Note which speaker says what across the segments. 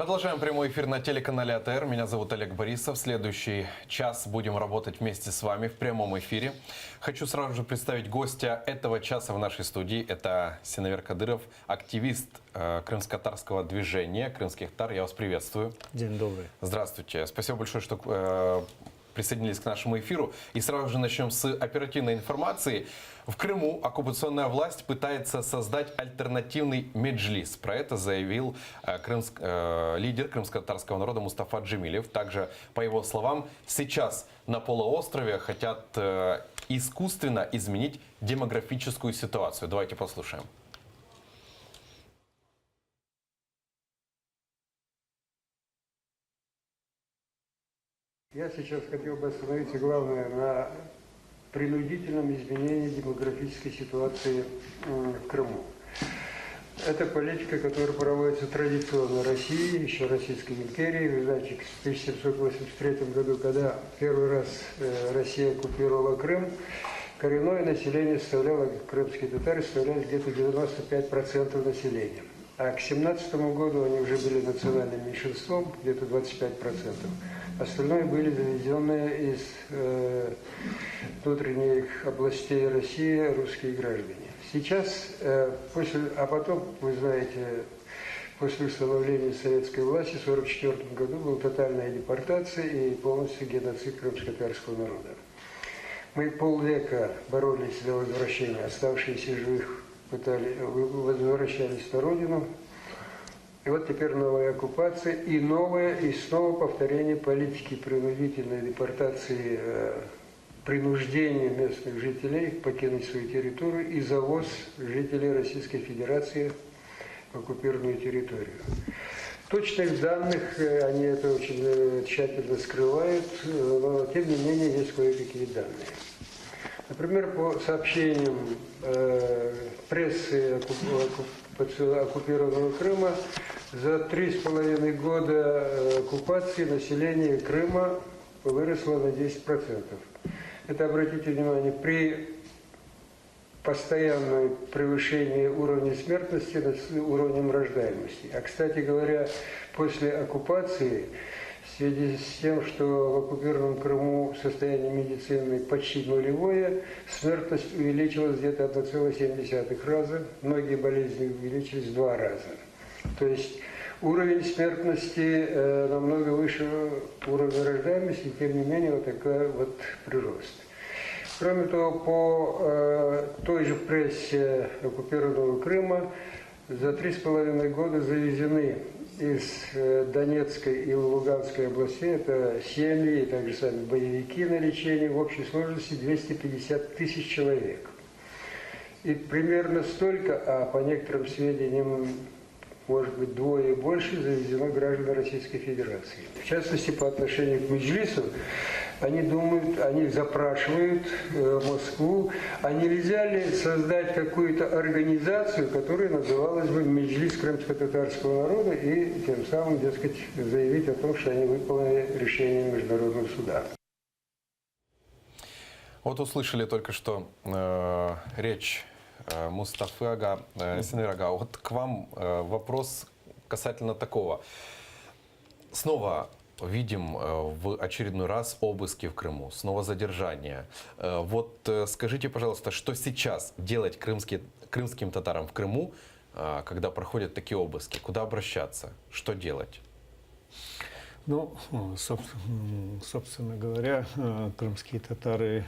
Speaker 1: Продолжаем прямой эфир на телеканале АТР. Меня зовут Олег Борисов. Следующий час будем работать вместе с вами в прямом эфире. Хочу сразу же представить гостя этого часа в нашей студии. Это Синавер Кадыров, активист крымско-татарского движения «Крымских татар». Я вас приветствую.
Speaker 2: День добрый.
Speaker 1: Здравствуйте. Спасибо большое, что присоединились к нашему эфиру. И сразу же начнем с оперативной информации. В Крыму оккупационная власть пытается создать альтернативный меджлис. Про это заявил лидер крымско-татарского народа Мустафа Джемилев. Также, по его словам, сейчас на полуострове хотят искусственно изменить демографическую ситуацию. Давайте послушаем.
Speaker 3: Я сейчас хотел бы остановиться, главное, на принудительном изменении демографической ситуации в Крыму. Это политика, которая проводится традиционно в России, еще Российской империи. Вы знаете, в 1783 году, когда первый раз Россия оккупировала Крым, коренное население составляло, крымские татары составляли где-то 95% населения. А к 17 году они уже были национальным меньшинством, где-то 25%. Остальное были завезенные из внутренних областей России русские граждане. Сейчас, а потом, вы знаете, после установления советской власти в 1944 году была тотальная депортация и полностью геноцид крымско-татарского народа. Мы полвека боролись за возвращение, оставшиеся живых возвращались на родину. И вот теперь новая оккупация и снова повторение политики принудительной депортации, принуждения местных жителей покинуть свою территорию и завоз жителей Российской Федерации в оккупированную территорию. Точных данных, они это очень тщательно скрывают, но тем не менее есть кое-какие данные. Например, по сообщениям прессы оккупированного Крыма, за 3,5 года оккупации население Крыма выросло на 10%. Это, обратите внимание, при постоянном превышении уровня смертности над уровнем рождаемости. А, кстати говоря, после оккупации, в связи с тем, что в оккупированном Крыму состояние медицины почти нулевое, смертность увеличилась где-то 1,7 раза, многие болезни увеличились в 2 раза. То есть уровень смертности намного выше уровня рождаемости, и тем не менее вот такой вот прирост. Кроме того, по той же прессе оккупированного Крыма за 3,5 года завезены из Донецкой и Луганской областей, это семьи и также сами боевики на лечение, в общей сложности 250 тысяч человек. И примерно столько, а по некоторым сведениям, может быть, вдвое больше, завезено граждан Российской Федерации. В частности, по отношению к Меджлису, они думают, они запрашивают Москву, а нельзя ли создать какую-то организацию, которая называлась бы Меджлис крымско-татарского народа, и тем самым, дескать, заявить о том, что они выполнили решение Международного суда.
Speaker 1: Вот услышали только что речь Мустафы Ага, Синавер Ага. Вот к вам вопрос касательно такого. Снова видим в очередной раз обыски в Крыму, снова задержания. Вот скажите, пожалуйста, что сейчас делать крымским татарам в Крыму, когда проходят такие обыски? Куда обращаться? Что делать?
Speaker 2: Ну, собственно говоря, крымские татары,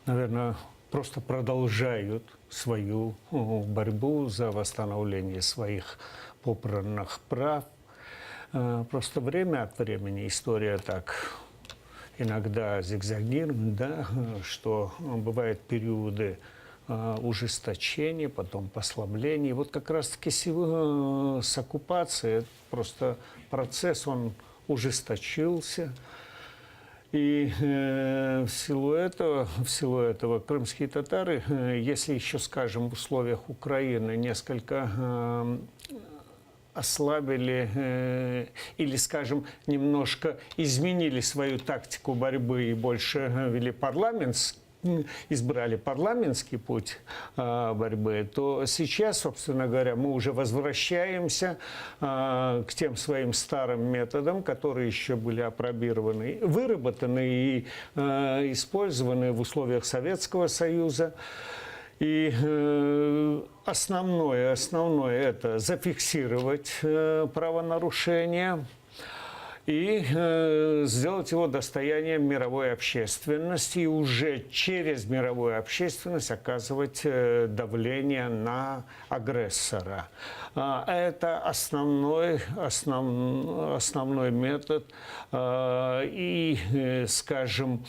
Speaker 2: наверное, просто продолжают свою борьбу за восстановление своих попранных прав. Просто время от времени история так иногда зигзагирует, да, что бывают периоды ужесточения, потом послабления. И вот как раз-таки с оккупацией просто процесс, он ужесточился. И в силу этого крымские татары, если еще, скажем, в условиях Украины несколько ослабили или, скажем, немножко изменили свою тактику борьбы и больше вели парламентский избрали парламентский путь борьбы, то сейчас, собственно говоря, мы уже возвращаемся к тем своим старым методам, которые еще были опробированы, выработаны и использованы в условиях Советского Союза. И основное это зафиксировать правонарушение и сделать его достоянием мировой общественности и уже через мировую общественность оказывать давление на агрессора. Это основной метод и, скажем,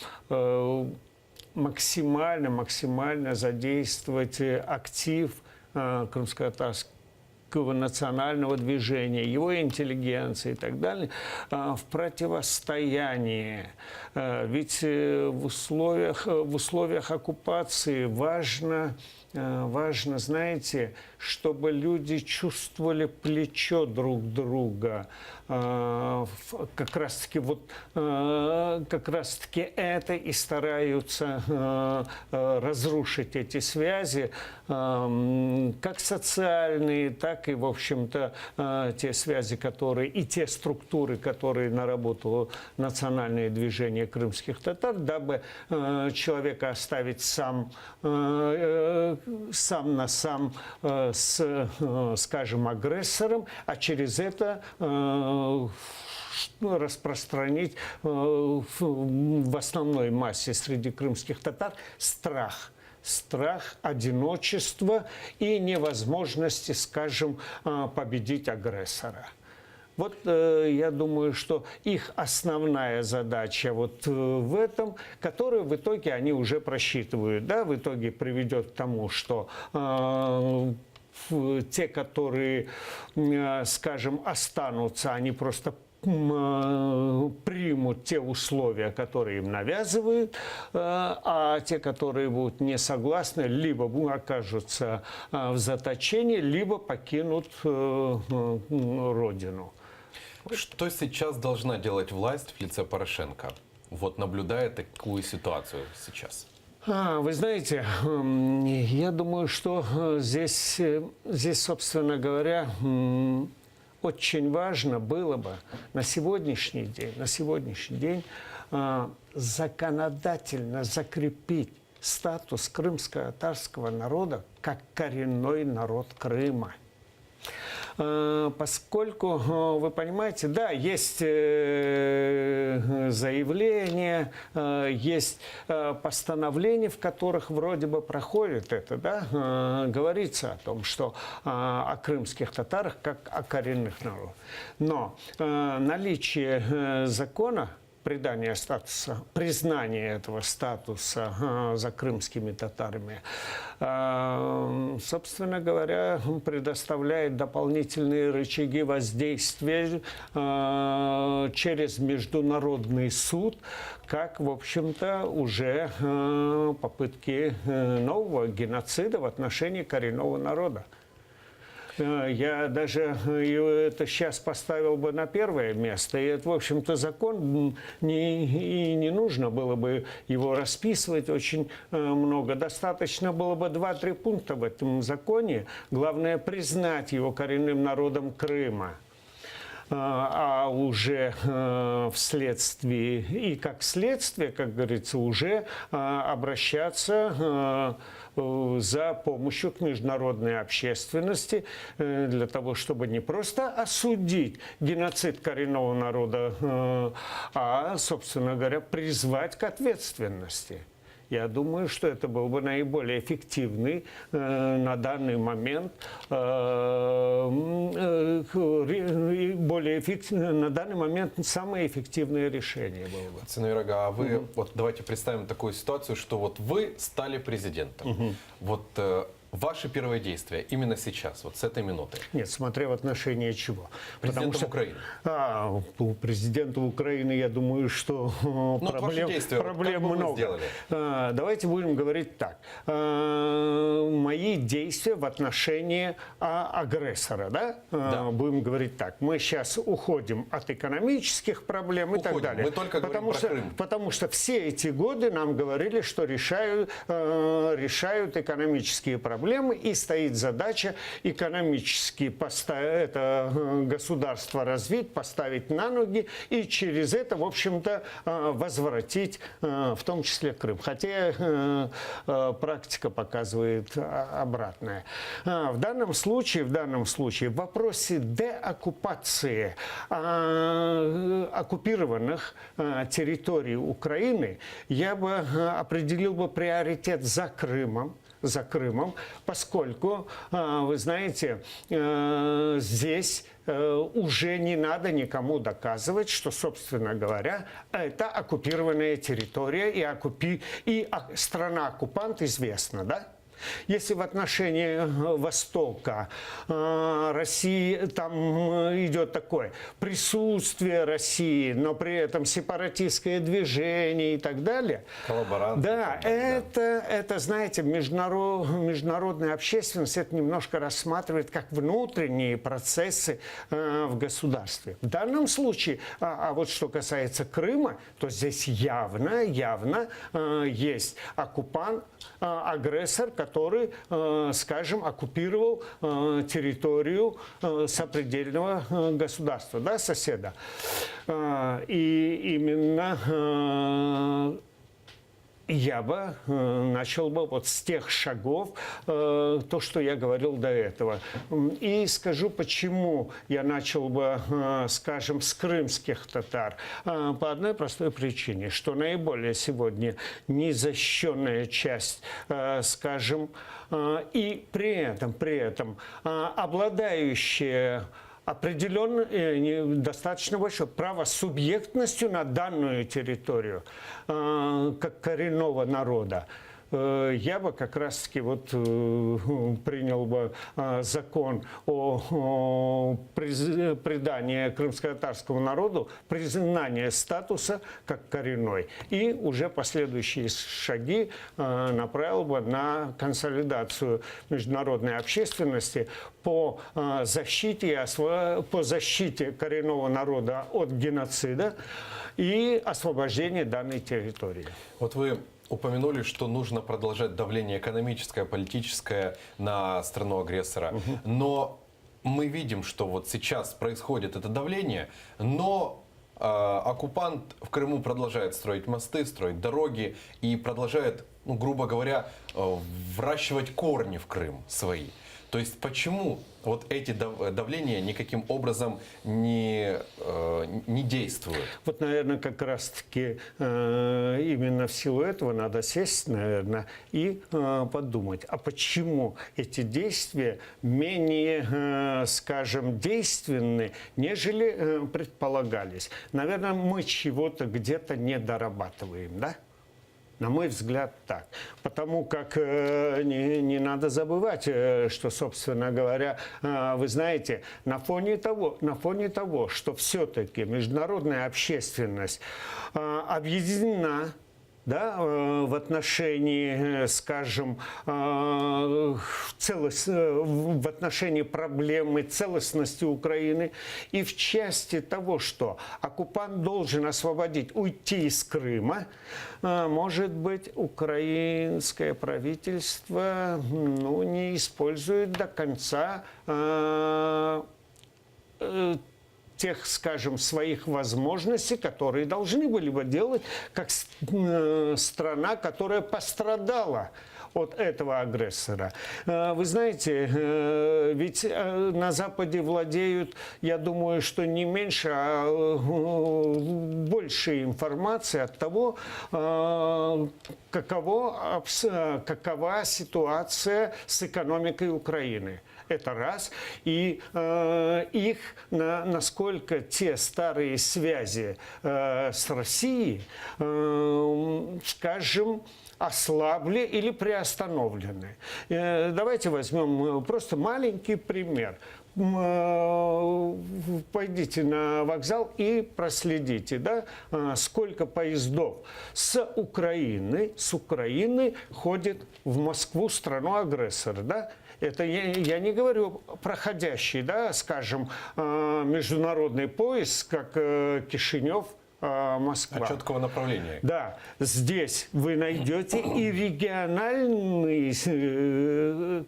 Speaker 2: максимально задействовать актив крымско-татарского национального движения, его интеллигенции и так далее в противостоянии. Ведь в условиях оккупации важно, знаете, чтобы люди чувствовали плечо друг друга. Как раз-таки это и стараются разрушить эти связи, как социальные, так и, в общем-то, те связи, которые и те структуры, которые наработало национальное движение крымских татар, дабы человека оставить сам на сам с, скажем, агрессором, а через это распространить в основной массе среди крымских татар страх, одиночество и невозможности, скажем, победить агрессора. Вот я думаю, что их основная задача вот в этом, которую в итоге они уже просчитывают, да, в итоге приведет к тому, что те, которые, скажем, останутся, они просто примут те условия, которые им навязывают, а те, которые будут не согласны, либо окажутся в заточении, либо покинут родину.
Speaker 1: Что сейчас должна делать власть в лице Порошенко, вот наблюдая такую ситуацию сейчас?
Speaker 2: Вы знаете, я думаю, что здесь, собственно говоря, очень важно было бы на сегодняшний день законодательно закрепить статус крымско-татарского народа как коренной народ Крыма. Поскольку, вы понимаете, да, есть заявления, есть постановления, в которых вроде бы проходит это, да, говорится о том, что о крымских татарах как о коренных народах. Но наличие закона, признание этого статуса за крымскими татарами, собственно говоря, предоставляет дополнительные рычаги воздействия через Международный суд, как, в общем-то, уже попытки нового геноцида в отношении коренного народа. Я даже это сейчас поставил бы на первое место. И это, в общем-то, закон, не нужно было бы его расписывать очень много. Достаточно было бы 2-3 пункта в этом законе. Главное, признать его коренным народом Крыма. А уже вследствие, и как следствие, как говорится, уже обращаться за помощью к международной общественности для того, чтобы не просто осудить геноцид коренного народа, а, собственно говоря, призвать к ответственности. Я думаю, что это был бы наиболее эффективный на данный момент, на данный момент самое эффективное решение было бы.
Speaker 1: Цинуирага, а вы, вот давайте представим такую ситуацию, что вот вы стали президентом. Вот ваши первые действия именно сейчас, вот с этой минуты?
Speaker 2: Нет, смотря в отношении чего.
Speaker 1: Президентом Украины.
Speaker 2: У президента Украины, я думаю, что
Speaker 1: ваши действия,
Speaker 2: проблем
Speaker 1: как бы вы
Speaker 2: много.
Speaker 1: сделали?
Speaker 2: Давайте будем говорить так. Мои действия в отношении агрессора, да?
Speaker 1: Да.
Speaker 2: Будем говорить так. Мы сейчас уходим от экономических проблем и так
Speaker 1: Уходим.
Speaker 2: далее.
Speaker 1: Мы только говорим про Крым.
Speaker 2: Потому что все эти годы нам говорили, что решают экономические проблемы, и стоит задача экономически это государство развить, поставить на ноги и через это, в общем-то, возвратить в том числе Крым. Хотя практика показывает обратное. В данном случае в вопросе деоккупации оккупированных территорий Украины я бы определил бы приоритет за Крымом, поскольку, вы знаете, здесь уже не надо никому доказывать, что, собственно говоря, это оккупированная территория и страна-оккупант известна, да? Если в отношении Востока России там идет такое присутствие России, но при этом сепаратистское движение и так далее.
Speaker 1: Коллаборанты.
Speaker 2: Да, это, знаете, международная общественность это немножко рассматривает как внутренние процессы в государстве. В данном случае, вот что касается Крыма, то здесь явно есть оккупант, агрессор, который, скажем, оккупировал территорию сопредельного государства, да, соседа. И именно я бы начал бы вот с тех шагов, то, что я говорил до этого. И скажу, почему я начал бы, скажем, с крымских татар. По одной простой причине, что наиболее сегодня незащищенная часть, скажем, и при этом обладающая достаточно большое право субъектностью на данную территорию, как коренного народа. Я бы как раз-таки принял бы закон о придании крымско-татарскому народу признание статуса как коренной. И уже последующие шаги направил бы на консолидацию международной общественности по защите коренного народа от геноцида и освобождения данной территории.
Speaker 1: Вот вы упомянули, что нужно продолжать давление экономическое, политическое на страну-агрессора. Но мы видим, что вот сейчас происходит это давление, но оккупант в Крыму продолжает строить мосты, строить дороги и продолжает, грубо говоря, вращивать корни в Крым свои. То есть почему вот эти давления никаким образом не действуют?
Speaker 2: Вот, наверное, как раз-таки именно в силу этого надо сесть, наверное, и подумать, а почему эти действия менее, скажем, действенны, нежели предполагались. Наверное, мы чего-то где-то не дорабатываем, да? На мой взгляд, так. Потому как не надо забывать, что, собственно говоря, вы знаете, на фоне того, что все-таки международная общественность объединена, да, в отношении, скажем, в отношении проблемы целостности Украины и в части того, что оккупант должен уйти из Крыма, может быть, украинское правительство не использует до конца тех, скажем, своих возможностей, которые должны были бы делать как страна, которая пострадала от этого агрессора. Вы знаете, ведь на Западе владеют, я думаю, что не меньше, а больше информации от того, какова ситуация с экономикой Украины. Это раз. И насколько те старые связи с Россией, скажем, ослабли или приостановлены. Давайте возьмем просто маленький пример. Пойдите на вокзал и проследите, да, сколько поездов с Украины ходит в Москву, страну-агрессора, да. Это я не говорю проходящий, да, скажем, международный поезд, как Кишинев, Москва.
Speaker 1: А четкого направления.
Speaker 2: Да, здесь вы найдете и региональные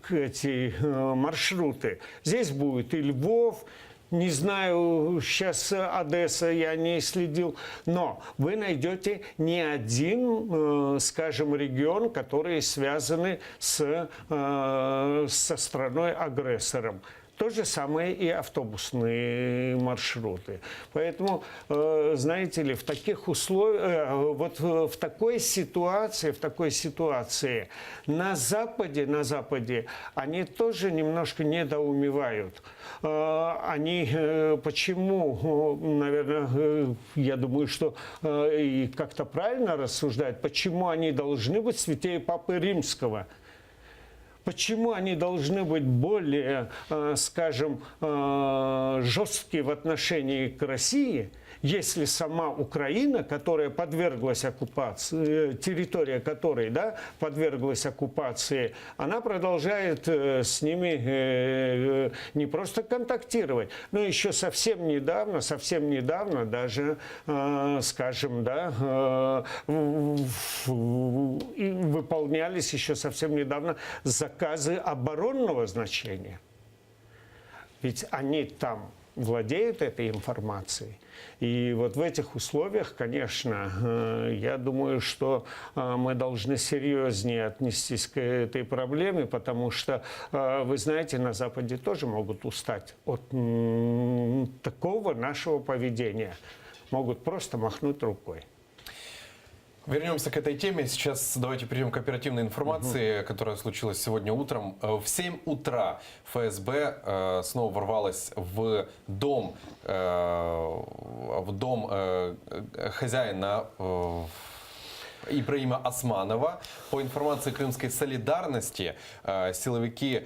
Speaker 2: эти маршруты. Здесь будет и Львов, не знаю, сейчас Одесса, я не следил, но вы найдете не один, скажем, регион, которые связаны со страной-агрессором. То же самое и автобусные маршруты. Поэтому, знаете ли, в таких условиях, вот в такой ситуации на Западе они тоже немножко недоумевают. Они почему, наверное, я думаю, что и как-то правильно рассуждают, почему они должны быть святее Папы Римского? Почему они должны быть более, скажем, жесткие в отношении к России, если сама Украина, которая подверглась оккупации, территория которой, да, подверглась оккупации, она продолжает с ними не просто контактировать, но еще совсем недавно даже, скажем, да, выполнялись еще совсем недавно заказы оборонного значения. Ведь они там владеют этой информацией. И вот в этих условиях, конечно, я думаю, что мы должны серьезнее отнестись к этой проблеме, потому что, вы знаете, на Западе тоже могут устать от такого нашего поведения. Могут просто махнуть рукой.
Speaker 1: Вернемся к этой теме. Сейчас давайте перейдем к оперативной информации, которая случилась сегодня утром. В 7 утра ФСБ снова ворвалась в дом хозяина Ибраима Османова. По информации Крымской солидарности, силовики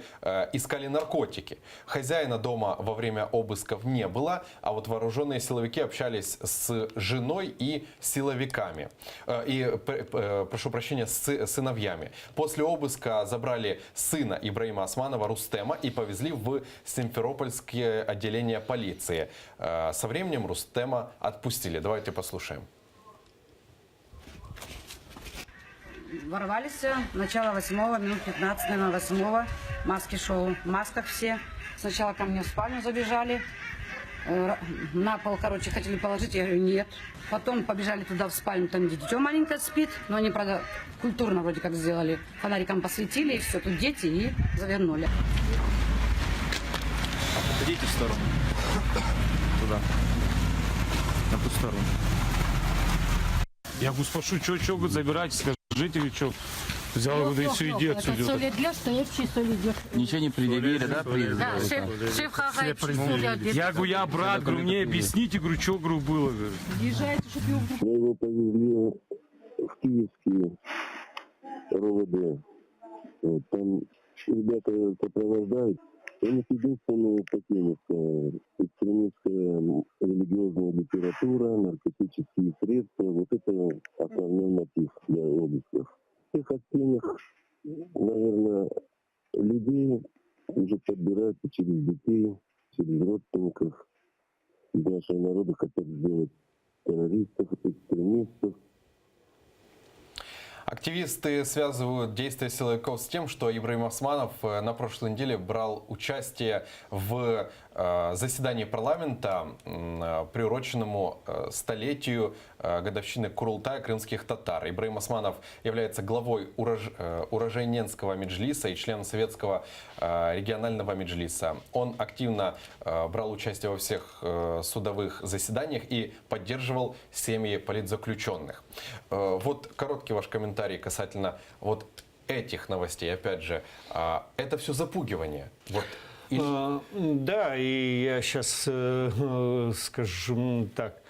Speaker 1: искали наркотики. Хозяина дома во время обысков не было, а вот вооруженные силовики общались с женой и силовиками. Прошу прощения, с сыновьями. После обыска забрали сына Ибраима Османова Рустема и повезли в Симферопольское отделение полиции. Со временем Рустема отпустили. Давайте послушаем.
Speaker 4: Ворвались, начало 8-го, минут 15, наверное, 8-го, маски-шоу, в масках все. Сначала ко мне в спальню забежали, на пол, короче, хотели положить, я говорю, нет. Потом побежали туда в спальню, там где дитё маленькое спит, но они, правда, культурно вроде как сделали. Фонариком посветили, и все, тут дети, и завернули.
Speaker 5: Идите в сторону. Туда. На ту сторону.
Speaker 6: Я говорю, спрошу, что вы забираете, скажите, вы что? Взял, говорю, и все, иди отсюда.
Speaker 7: Солидер, стоящий солидер.
Speaker 5: Ничего не предъявили, да?
Speaker 7: Да, шеф Хагайчик, солидер.
Speaker 6: Я говорю, я брат, говорю, мне объясните, говорю, что, говорю, было, говорю.
Speaker 7: Езжайте, чтобы его...
Speaker 8: Мы его повезли в Киевский РОВД. Вот, там ребята сопровождают. У них единственное такие экстремистская религиозная литература, наркотические средства. Вот это основной мотив для обысков. Всех активных, наверное, людей уже подбираются через детей, через родственников. Из нашего народа хотят сделать террористов, экстремистов.
Speaker 1: Активисты связывают действия силовиков с тем, что Ибраим Османов на прошлой неделе брал участие в заседании парламента, приуроченному столетию годовщины Курултая крымских татар. Ибраим Османов является главой Урожайненского меджлиса и членом Советского регионального меджлиса. Он активно брал участие во всех судовых заседаниях и поддерживал семьи политзаключенных. Вот короткий ваш комментарий касательно вот этих новостей. Опять же, это все запугивание. Вот
Speaker 2: Да, и я сейчас скажу так.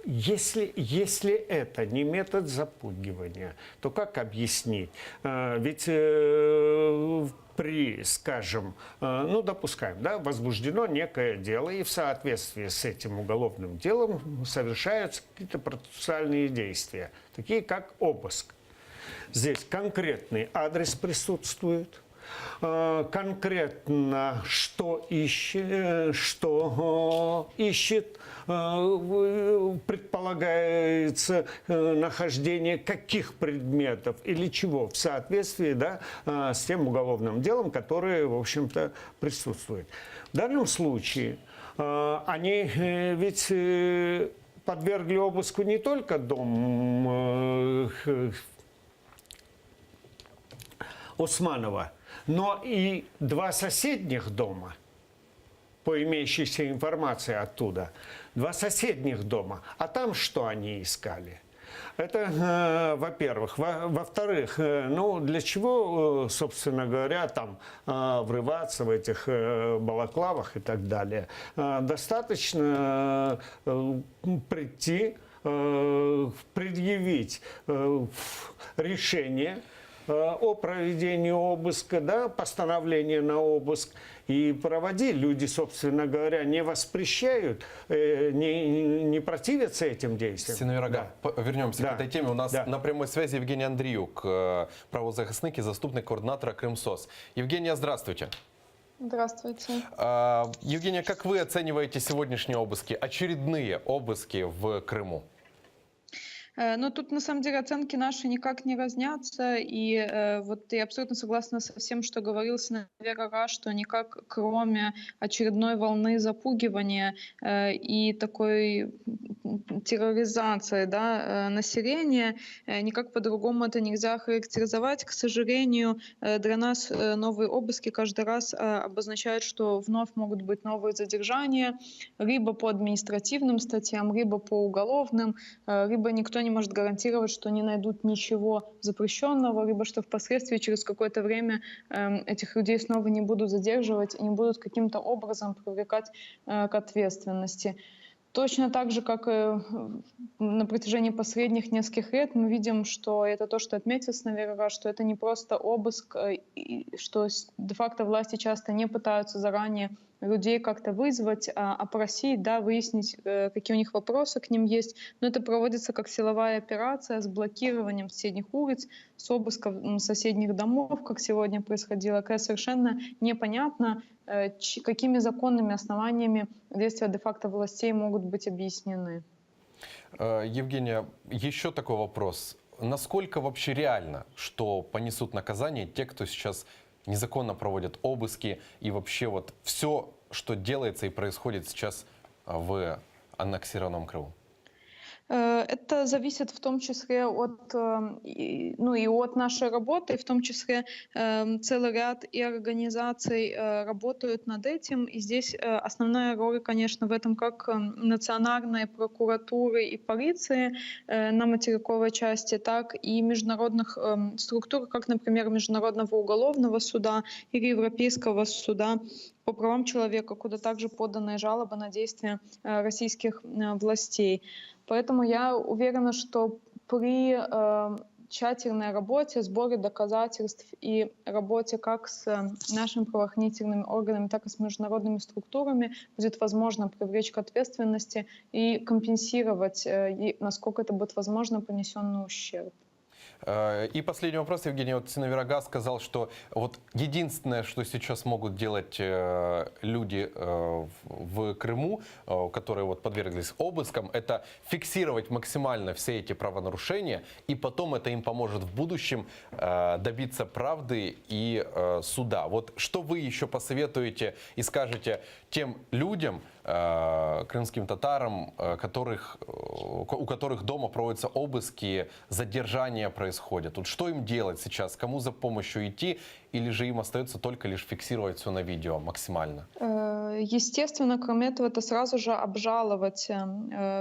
Speaker 2: Если это не метод запугивания, то как объяснить? Ведь при, скажем, ну, допускаем, да, возбуждено некое дело, и в соответствии с этим уголовным делом совершаются какие-то процессуальные действия, такие как обыск. Здесь конкретный адрес присутствует, конкретно что ищет, предполагается нахождение каких предметов или чего в соответствии, да, с тем уголовным делом, которое, в общем-то, присутствует. В данном случае они ведь подвергли обыску не только дом Усманова, но и 2 соседних дома, по имеющейся информации оттуда. 2 соседних дома. А там что они искали? Это, во-первых. Во-вторых, ну, для чего, собственно говоря, там врываться в этих балаклавах и так далее? Достаточно прийти, предъявить решение о проведении обыска, да, постановление на обыск, и проводи. Люди, собственно говоря, не воспрещают, не противятся этим действиям.
Speaker 1: Синовирога, вернемся
Speaker 2: Да.
Speaker 1: к этой теме. У нас
Speaker 2: Да.
Speaker 1: на прямой связи Евгений Андріюк, правозахисник и заступник координатора Крымсоц. Евгения, здравствуйте.
Speaker 9: Здравствуйте.
Speaker 1: Евгения, как вы оцениваете сегодняшние обыски, очередные обыски в Крыму?
Speaker 9: Ну, тут, на самом деле, оценки наши никак не разнятся. И вот я абсолютно согласна со всем, что говорил Синовирога, что никак, кроме очередной волны запугивания и такой терроризации, да, населения, никак по-другому это нельзя характеризовать. К сожалению, для нас новые обыски каждый раз обозначают, что вновь могут быть новые задержания, либо по административным статьям, либо по уголовным, либо никто не может гарантировать, что не найдут ничего запрещенного, либо что впоследствии через какое-то время этих людей снова не будут задерживать и не будут каким-то образом привлекать к ответственности. Точно так же, как и на протяжении последних нескольких лет, мы видим, что это то, что отметил Синовирога, что это не просто обыск, что де-факто власти часто не пытаются заранее людей как-то вызвать, опросить, да, выяснить, какие у них вопросы к ним есть. Но это проводится как силовая операция с блокированием соседних улиц, с обыском соседних домов, как сегодня происходило. Когда совершенно непонятно, какими законными основаниями действия де-факто властей могут быть объяснены.
Speaker 1: Евгения, еще такой вопрос. Насколько вообще реально, что понесут наказание те, кто сейчас незаконно проводят обыски и вообще вот все, что делается и происходит сейчас в аннексированном Крыму?
Speaker 9: Это зависит в том числе от, ну, и от нашей работы, и в том числе целый ряд и организаций работают над этим. И здесь основная роль, конечно, в этом как национальной прокуратуры и полиции на материковой части, так и международных структур, как, например, Международного уголовного суда или Европейского суда по правам человека, куда также поданы жалобы на действия российских властей. Поэтому я уверена, что при тщательной работе, сборе доказательств и работе как с нашими правоохранительными органами, так и с международными структурами будет возможно привлечь к ответственности и компенсировать, насколько это будет возможно, понесенный ущерб.
Speaker 1: И последний вопрос, Евгений. Вот Синовирога сказал, что вот единственное, что сейчас могут делать люди в Крыму, которые вот подверглись обыскам, это фиксировать максимально все эти правонарушения, и потом это им поможет в будущем добиться правды и суда. Вот что вы еще посоветуете и скажете тем людям, крымским татарам, у которых дома проводятся обыски, задержания происходят. Вот что им делать сейчас? Кому за помощью идти? Или же им остается только лишь фиксировать все на видео максимально?
Speaker 9: Естественно, кроме этого, это сразу же обжаловать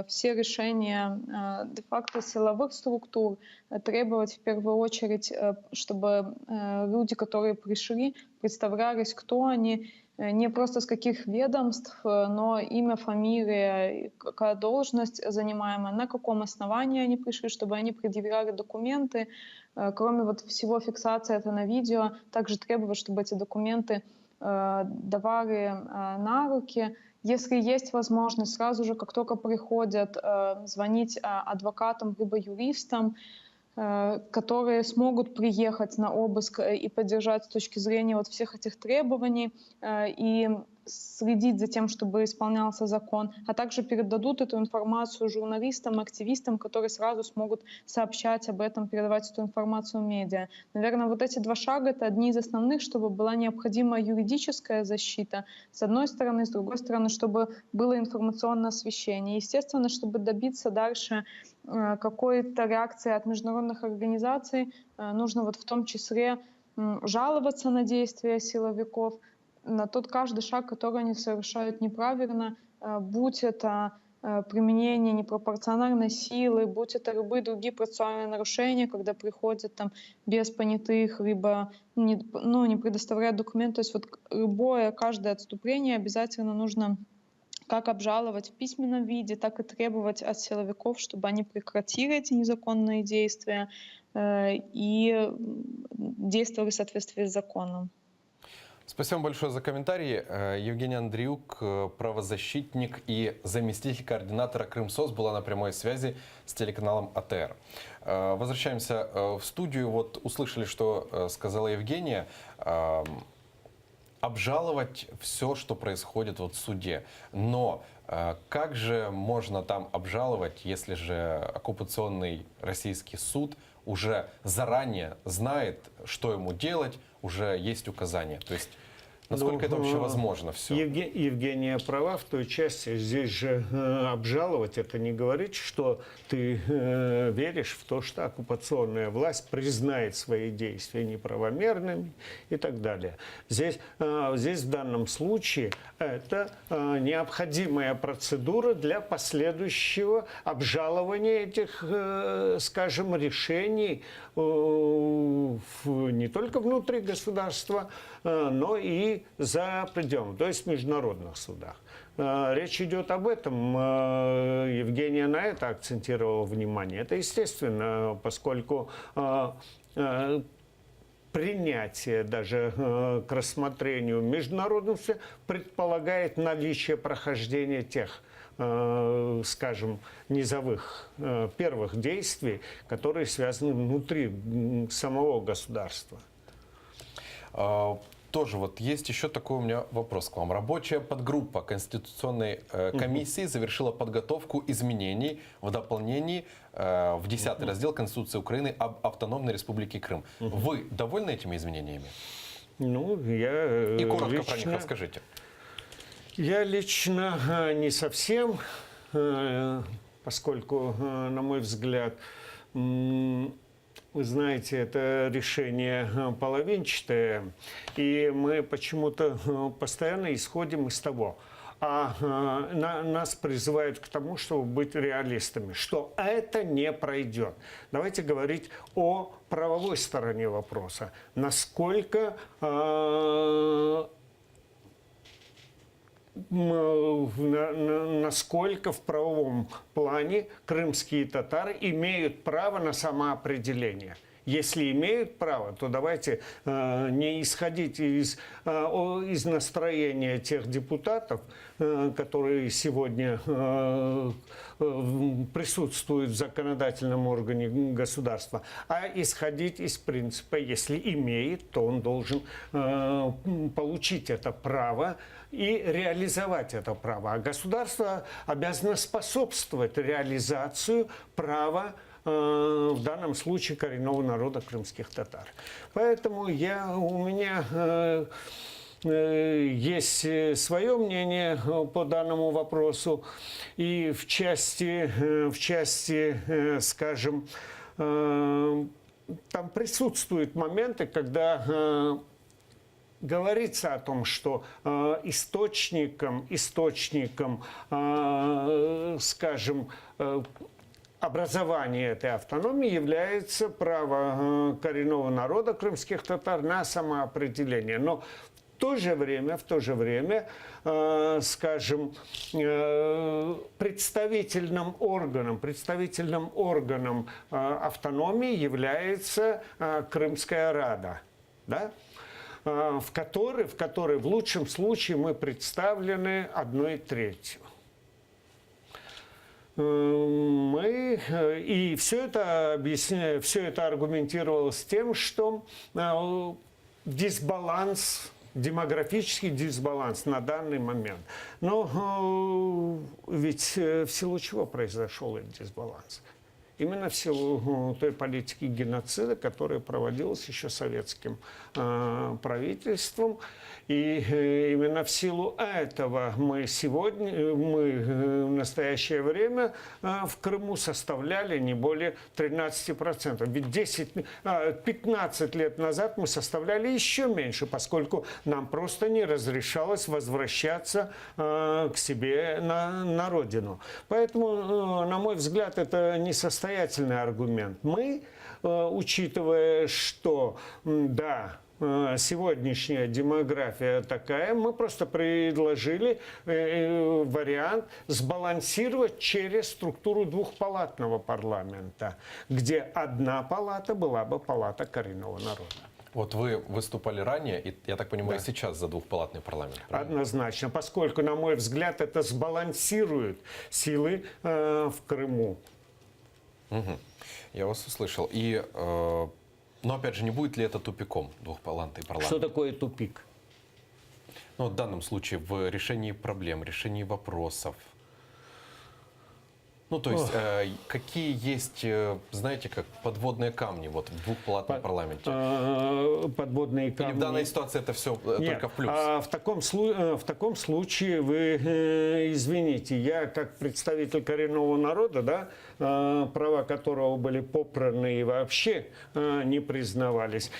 Speaker 9: все решения де-факто силовых структур, требовать в первую очередь, чтобы люди, которые пришли, представлялись, кто они, не просто с каких ведомств, но имя, фамилия, какая должность занимаемая, на каком основании они пришли, чтобы они предъявляли документы. Кроме вот всего фиксации это на видео, также требовать, чтобы эти документы давали на руки. Если есть возможность, сразу же, как только приходят, звонить адвокатам либо юристам, которые смогут приехать на обыск и поддержать с точки зрения вот всех этих требований и следить за тем, чтобы исполнялся закон, а также передадут эту информацию журналистам, активистам, которые сразу смогут сообщать об этом, передавать эту информацию в медиа. Наверное, вот эти два шага — это одни из основных, чтобы была необходимая юридическая защита, с одной стороны, с другой стороны, чтобы было информационное освещение. Естественно, чтобы добиться дальше какой-то реакции от международных организаций, нужно вот в том числе жаловаться на действия силовиков, на тот каждый шаг, который они совершают неправильно, будь это применение непропорциональной силы, будь это любые другие процессуальные нарушения, когда приходят там без понятых, либо не предоставляют документы. То есть вот любое, каждое отступление обязательно нужно как обжаловать в письменном виде, так и требовать от силовиков, чтобы они прекратили эти незаконные действия и действовали в соответствии с законом.
Speaker 1: Спасибо большое за комментарии. Евгений Андриюк, правозащитник и заместитель координатора Крымсоц, была на прямой связи с телеканалом АТР. Возвращаемся в студию. Вот услышали, что сказала Евгения. Обжаловать все, что происходит вот в суде. Но как же можно там обжаловать, если же оккупационный российский суд уже заранее знает, что ему делать, уже есть указания? То есть насколько это вообще возможно все?
Speaker 2: Евгения права в той части. Здесь же обжаловать — это не говорить, что ты веришь в то, что оккупационная власть признает свои действия неправомерными и так далее. Здесь в данном случае это необходимая процедура для последующего обжалования этих, скажем, решений не только внутри государства, но и за пределами, то есть в международных судах. Речь идет об этом. Евгения на это акцентировала внимание. Это естественно, поскольку принятие даже к рассмотрению международных судов предполагает наличие прохождения тех, скажем, низовых первых действий, которые связаны внутри самого государства.
Speaker 1: Тоже вот есть еще такой у меня вопрос к вам. Рабочая подгруппа Конституционной комиссии завершила подготовку изменений в дополнении в 10-й раздел Конституции Украины об автономной республике Крым. Вы довольны этими изменениями?
Speaker 2: Ну, я
Speaker 1: И коротко
Speaker 2: лично,
Speaker 1: про них расскажите.
Speaker 2: Я лично не совсем, поскольку, на мой взгляд, вы знаете, это решение половинчатое, и мы почему-то постоянно исходим из того, нас призывают к тому, чтобы быть реалистами, что это не пройдет. Давайте говорить о правовой стороне вопроса. Насколько в правовом плане крымские татары имеют право на самоопределение. Если имеют право, то давайте не исходить из настроения тех депутатов, которые сегодня присутствуют в законодательном органе государства, а исходить из принципа, если имеет, то он должен получить это право и реализовать это право. А государство обязано способствовать реализацию права в данном случае коренного народа крымских татар. Поэтому у меня есть свое мнение по данному вопросу. И в части, скажем, там присутствуют моменты, когда говорится о том, что источником, скажем, образования этой автономии является право коренного народа крымских татар на самоопределение. Но в то же время, скажем, представительным органом автономии является Крымская Рада, да? в которой в лучшем случае мы представлены 1/3. И все это аргументировалось тем, что демографический дисбаланс на данный момент. Но ведь в силу чего произошел этот дисбаланс? Именно в силу той политики геноцида, которая проводилась еще советским правительством. И именно в силу этого мы в настоящее время в Крыму составляли не более 13%. Ведь 15 лет назад мы составляли еще меньше, поскольку нам просто не разрешалось возвращаться к себе на родину. Поэтому, на мой взгляд, это несостоятельный аргумент. Мы, учитывая, что, да, сегодняшняя демография такая, мы просто предложили вариант сбалансировать через структуру двухпалатного парламента, где одна палата была бы палата коренного народа.
Speaker 1: Вот вы выступали ранее, и, я так понимаю, сейчас за двухпалатный парламент, правильно?
Speaker 2: Однозначно, поскольку, на мой взгляд, это сбалансирует силы в Крыму.
Speaker 1: Угу. Я вас услышал. Но опять же, не будет ли это тупиком двухпалатный парламент?
Speaker 2: Что такое тупик?
Speaker 1: Ну, в данном случае в решении проблем, решении вопросов. Ну, то есть, какие есть, знаете, как подводные камни вот в двухпалатном парламенте?
Speaker 2: Подводные камни.
Speaker 1: Или в данной ситуации это все только в плюс?
Speaker 2: В таком случае вы извините, я как представитель коренного народа, да, права которого были попраны и вообще не признавались.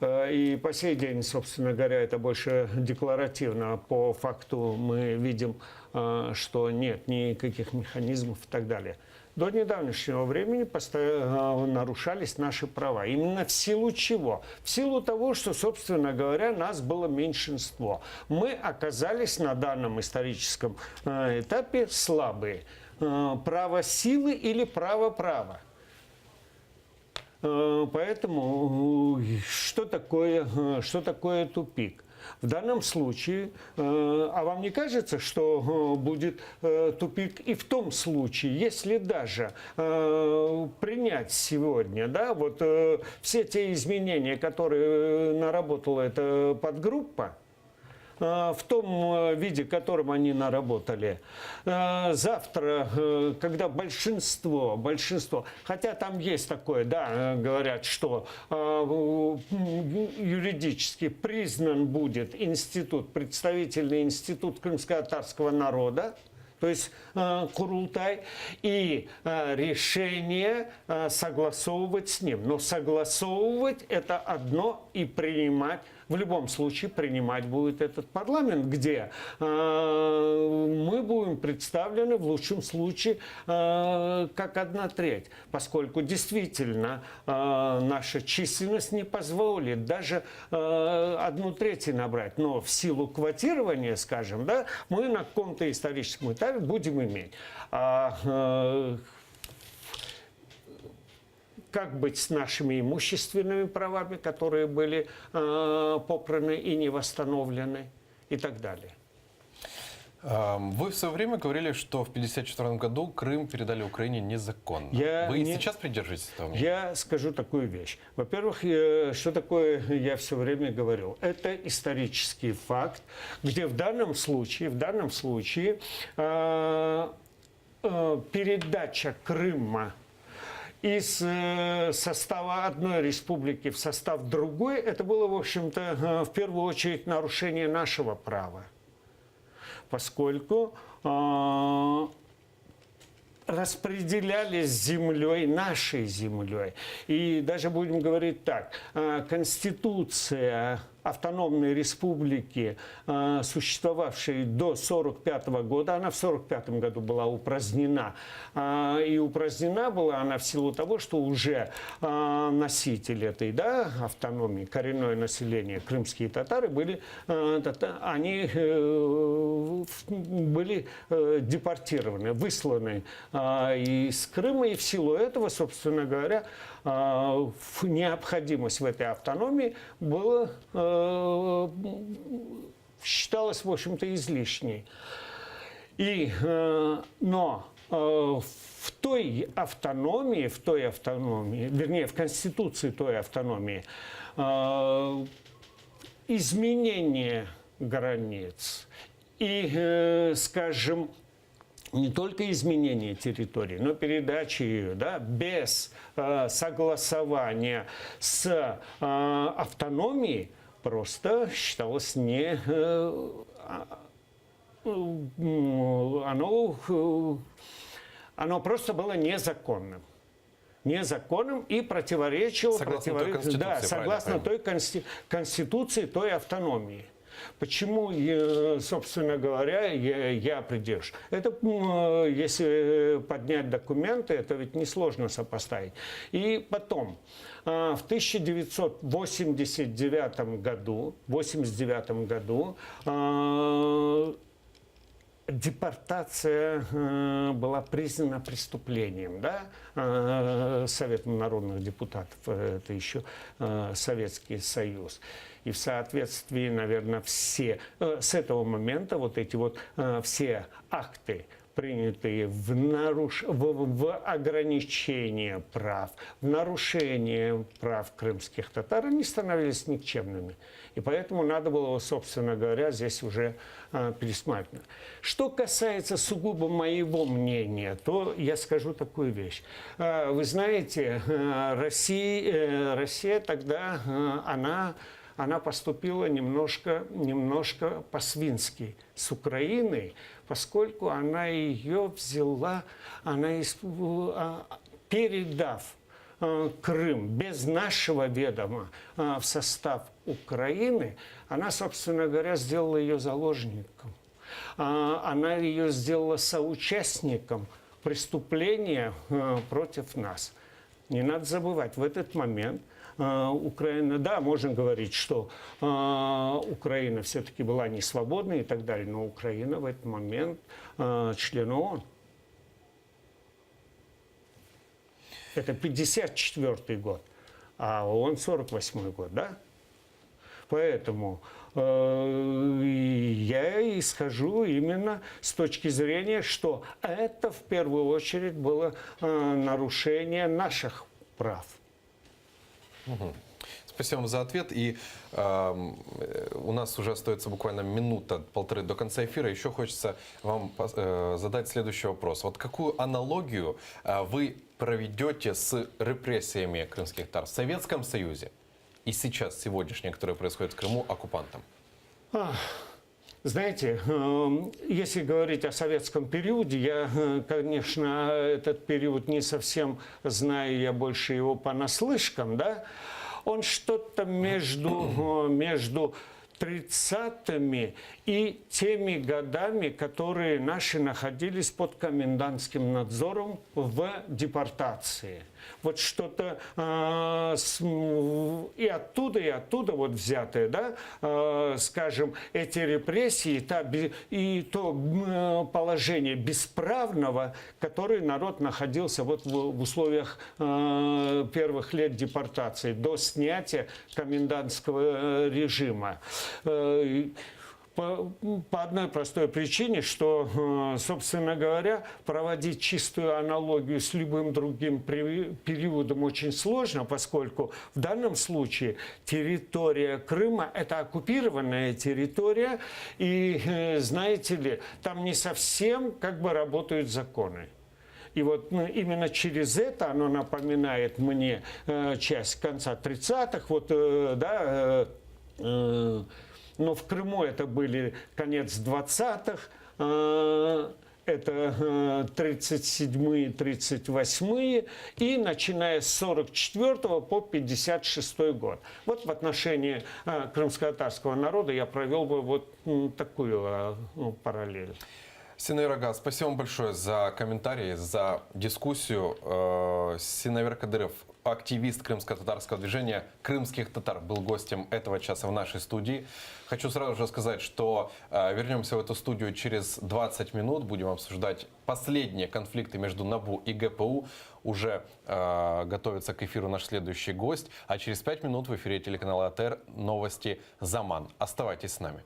Speaker 2: И по сей день, собственно говоря, это больше декларативно. По факту мы видим, что нет никаких механизмов и так далее. До недавнего времени нарушались наши права. Именно в силу чего? В силу того, что, собственно говоря, нас было меньшинство. Мы оказались на данном историческом этапе слабые. Право силы или право права. Поэтому что такое тупик? В данном случае, а вам не кажется, что будет тупик и в том случае, если даже принять сегодня, да, вот все те изменения, которые наработала эта подгруппа, в том виде, в котором они наработали. Завтра, когда большинство, хотя там есть такое, да, говорят, что юридически признан будет представительный институт крымско-татарского народа, то есть Курултай, и решение согласовывать с ним. Но согласовывать это одно, и принимать, в любом случае принимать будет этот парламент, где мы будем представлены в лучшем случае как 1/3, поскольку действительно наша численность не позволит даже 1/3 набрать. Но в силу квотирования, скажем, да, мы на каком-то историческом этапе будем иметь. Как быть с нашими имущественными правами, которые были попраны и не восстановлены, и так далее.
Speaker 1: Вы в свое время говорили, что в 1954 году Крым передали Украине незаконно. Вы и сейчас придерживаетесь этого мнения?
Speaker 2: Я скажу такую вещь. Во-первых, что такое я все время говорил? Это исторический факт, где в данном случае передача Крыма из состава одной республики в состав другой, это было, в общем-то, в первую очередь нарушение нашего права, поскольку распределялись землей, нашей землей. И даже будем говорить так, Конституция автономной республики, существовавшей до 1945 года, она в 1945 году была упразднена. И упразднена была она в силу того, что уже носители этой автономии, коренное население, крымские татары, они были депортированы, высланы из Крыма. И в силу этого, собственно говоря, необходимость в этой автономии считалась, в общем-то, излишней. Но в той автономии, вернее, в Конституции той автономии, изменение границ и, скажем, не только изменение территории, но передача ее без согласования с автономией просто считалось оно просто было незаконным. Незаконным и противоречило согласно той Конституции, той автономии. Почему, собственно говоря, я придерживаюсь? Это, если поднять документы, это ведь несложно сопоставить. И потом, в 1989 году депортация была признана преступлением, Советом народных депутатов, это еще Советский Союз. И в соответствии, наверное, с этого момента все акты, принятые в ограничение прав, в нарушение прав крымских татар, они становились никчемными. И поэтому надо было, собственно говоря, здесь уже пересматривать. Что касается сугубо моего мнения, то я скажу такую вещь. Вы знаете, Россия тогда, она поступила немножко по-свински с Украиной, поскольку она ее взяла, передав Крым без нашего ведома в состав Украины, она, собственно говоря, сделала ее заложником. Она ее сделала соучастником преступления против нас. Не надо забывать, в этот момент Украина, можно говорить, что Украина все-таки была не свободной и так далее, но Украина в этот момент член ООН. Это 1954 год, а ООН 1948 год, Поэтому я исхожу именно с точки зрения, что это в первую очередь было нарушение наших прав.
Speaker 1: Спасибо вам за ответ. И у нас уже остается буквально минута-полторы до конца эфира. Еще хочется вам задать следующий вопрос. Вот какую аналогию вы проведете с репрессиями крымских татар в Советском Союзе и сейчас, сегодняшние, которые происходят в Крыму, оккупантом?
Speaker 2: Знаете, если говорить о советском периоде, я, конечно, этот период не совсем знаю, я больше его понаслышкам, Он что-то между 30-ми и теми годами, которые наши находились под комендантским надзором в депортации. Вот что-то и оттуда вот взятое, скажем, эти репрессии и то положение бесправного, которое народ находился вот в условиях первых лет депортации, до снятия комендантского режима. По одной простой причине, что, собственно говоря, проводить чистую аналогию с любым другим периодом очень сложно, поскольку в данном случае территория Крыма – это оккупированная территория, и, знаете ли, там не совсем работают законы. И вот именно через это оно напоминает мне часть конца 30-х, вот, да, но в Крыму это были конец 20-х, это 37-е, 38-е, и начиная с 44 по 56 год. Вот в отношении крымско-татарского народа я провел бы вот такую параллель.
Speaker 1: Синайыр ага, спасибо вам большое за комментарии, за дискуссию. Синайыр Кадыров, активист крымско-татарского движения крымских татар, был гостем этого часа в нашей студии. Хочу сразу же сказать, что вернемся в эту студию через 20 минут. Будем обсуждать последние конфликты между НАБУ и ГПУ. Уже готовится к эфиру наш следующий гость. А через 5 минут в эфире телеканала АТР новости Заман. Оставайтесь с нами.